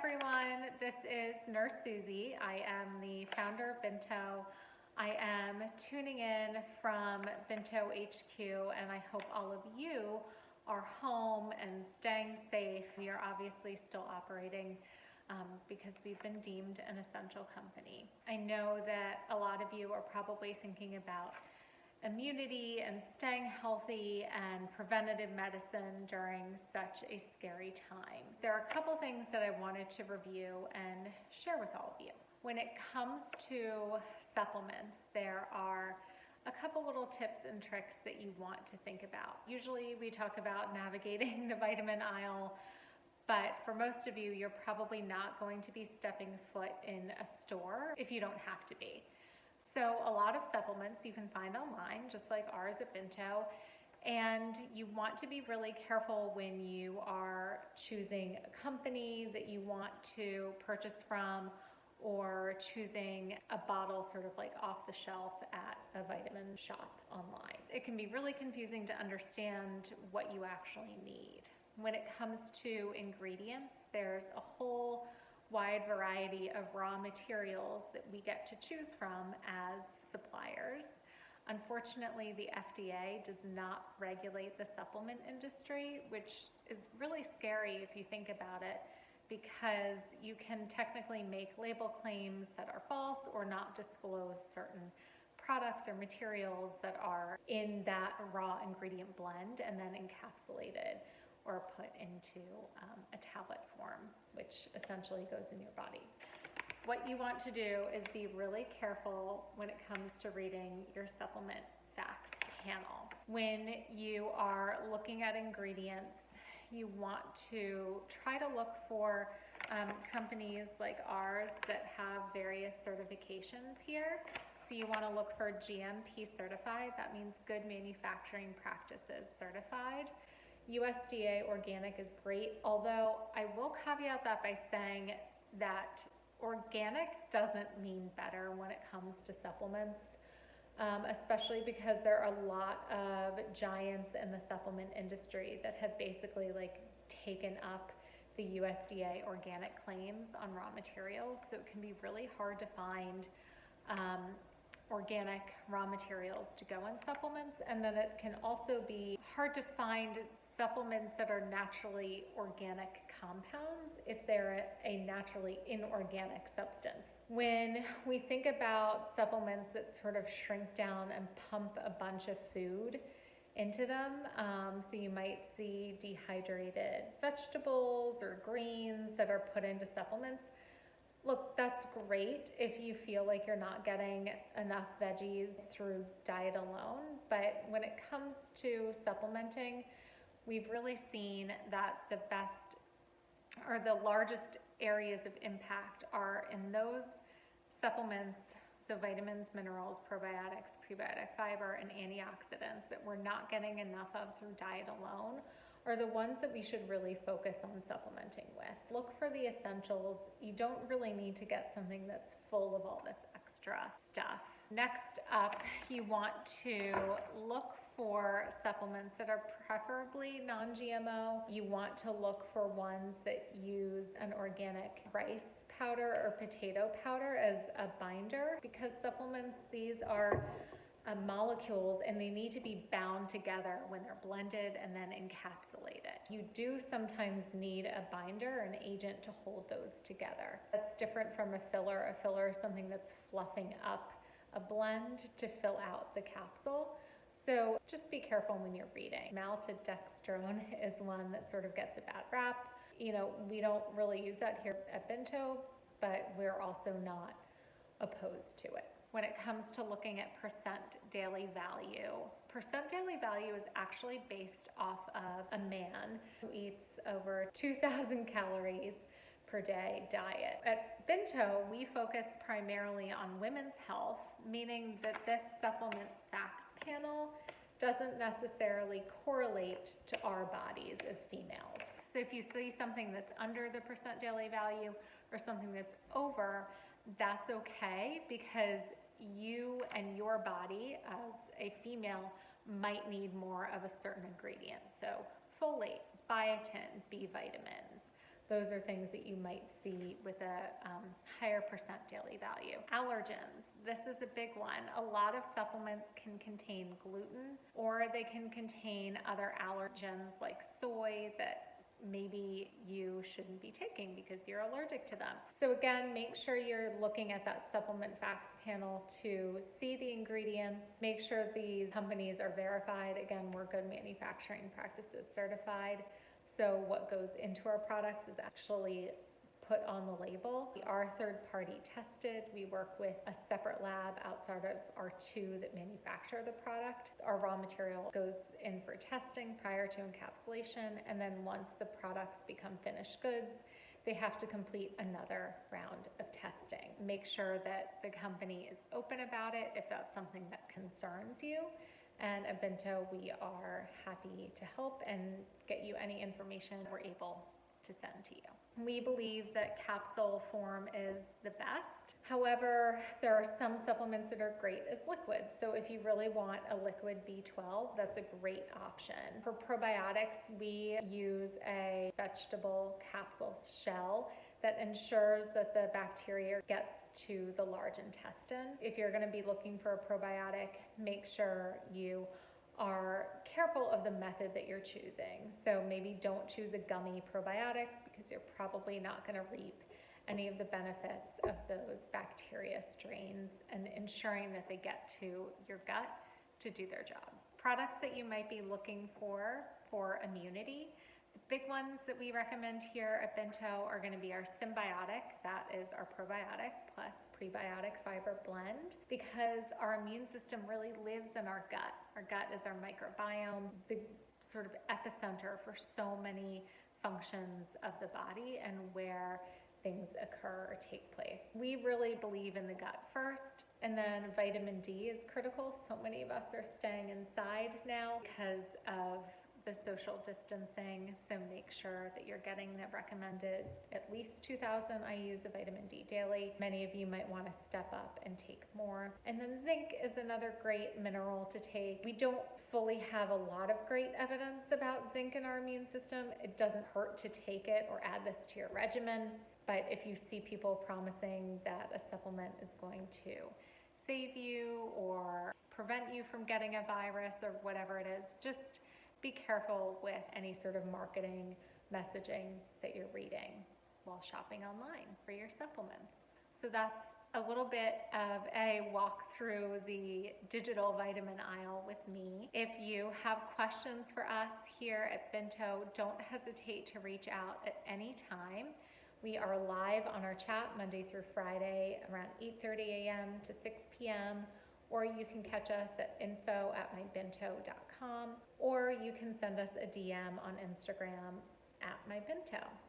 everyone, this is Nurse Susie. I am the founder of Binto. I am tuning in from Binto HQ, and I hope all of you are home and staying safe. We are obviously still operating because we've been deemed an essential company. I know that a lot of you are probably thinking about immunity and staying healthy and preventative medicine during such a scary time. There are a couple things that I wanted to review and share with all of you. When it comes to supplements, there are a couple little tips and tricks that you want to think about. Usually we talk about navigating the vitamin aisle, but for most of you, you're probably not going to be stepping foot in a store if you don't have to be. So a lot of supplements you can find online, just like ours at Binto, and you want to be really careful when you are choosing a company that you want to purchase from or choosing a bottle sort of like off the shelf at a vitamin shop online. It can be really confusing to understand what you actually need. When it comes to ingredients, there's a whole wide variety of raw materials that we get to choose from as suppliers. Unfortunately, the FDA does not regulate the supplement industry, which is really scary if you think about it, because you can technically make label claims that are false or not disclose certain products or materials that are in that raw ingredient blend and then encapsulated or put into a tablet form, which essentially goes in your body. What you want to do is be really careful when it comes to reading your supplement facts panel. When you are looking at ingredients, you want to try to look for companies like ours that have various certifications here. So you want to look for GMP certified. That means Good Manufacturing Practices certified. USDA organic is great, although I will caveat that by saying that organic doesn't mean better when it comes to supplements, especially because there are a lot of giants in the supplement industry that have basically taken up the USDA organic claims on raw materials. So it can be really hard to find organic raw materials to go in supplements, and then it can also be hard to find supplements that are naturally organic compounds if they're a naturally inorganic substance. When we think about supplements that sort of shrink down and pump a bunch of food into them, so you might see dehydrated vegetables or greens that are put into supplements. Look, that's great if you feel like you're not getting enough veggies through diet alone, but when it comes to supplementing, we've really seen that the best or the largest areas of impact are in those supplements, so vitamins, minerals, probiotics, prebiotic fiber, and antioxidants that we're not getting enough of through diet alone, are the ones that we should really focus on supplementing with. Look for the essentials. You don't really need to get something that's full of all this extra stuff. Next up, you want to look for supplements that are preferably non-GMO. You want to look for ones that use an organic rice powder or potato powder as a binder, because supplements, these are molecules and they need to be bound together when they're blended and then encapsulated. You do sometimes need a binder or an agent to hold those together. That's different from a filler. A filler is something that's fluffing up a blend to fill out the capsule. So just be careful when you're reading. Maltodextrone is one that sort of gets a bad rap. You know, we don't really use that here at Binto, but we're also not opposed to it. When it comes to looking at percent daily value is actually based off of a man who eats over 2,000 calories per day diet. At Binto, we focus primarily on women's health, meaning that this supplement facts panel doesn't necessarily correlate to our bodies as females. So if you see something that's under the percent daily value or something that's over, that's okay, because you and your body as a female might need more of a certain ingredient. So folate, biotin, B vitamins, those are things that you might see with a higher percent daily value. Allergens, this is a big one. A lot of supplements can contain gluten, or they can contain other allergens like soy that maybe you shouldn't be taking because you're allergic to them. So again, make sure you're looking at that supplement facts panel to see the ingredients. Make sure these companies are verified. Again, we're Good Manufacturing Practices certified. So what goes into our products is actually put on the label. We are third-party tested. We work with a separate lab outside of our two that manufacture the product. Our raw material goes in for testing prior to encapsulation, and then once the products become finished goods, they have to complete another round of testing. Make sure that the company is open about it if that's something that concerns you. And at Bento, we are happy to help and get you any information we're able to send to you. We believe that capsule form is the best. However, there are some supplements that are great as liquids. So if you really want a liquid B12, that's a great option. For probiotics, we use a vegetable capsule shell that ensures that the bacteria gets to the large intestine. If you're going to be looking for a probiotic, make sure you are careful of the method that you're choosing. So maybe don't choose a gummy probiotic because you're probably not going to reap any of the benefits of those bacteria strains, and ensuring that they get to your gut to do their job. Products that you might be looking for immunity. The big ones that we recommend here at Bento are going to be our symbiotic, that is our probiotic plus prebiotic fiber blend, because our immune system really lives in our gut. Our gut is our microbiome, the sort of epicenter for so many functions of the body and where things occur or take place. We really believe in the gut first, and then vitamin D is critical. So many of us are staying inside now because of the social distancing, so make sure that you're getting the recommended at least 2,000 IUs of vitamin D daily. Many of you might want to step up and take more. And then zinc is another great mineral to take. We don't fully have a lot of great evidence about zinc in our immune system. It doesn't hurt to take it or add this to your regimen, but if you see people promising that a supplement is going to save you or prevent you from getting a virus or whatever it is, just be careful with any sort of marketing messaging that you're reading while shopping online for your supplements. So that's a little bit of a walk through the digital vitamin aisle with me. If you have questions for us here at Bento, don't hesitate to reach out at any time. We are live on our chat Monday through Friday around 8:30 a.m. to 6 p.m. or you can catch us at info@mybento.com, or you can send us a DM on Instagram @mybento.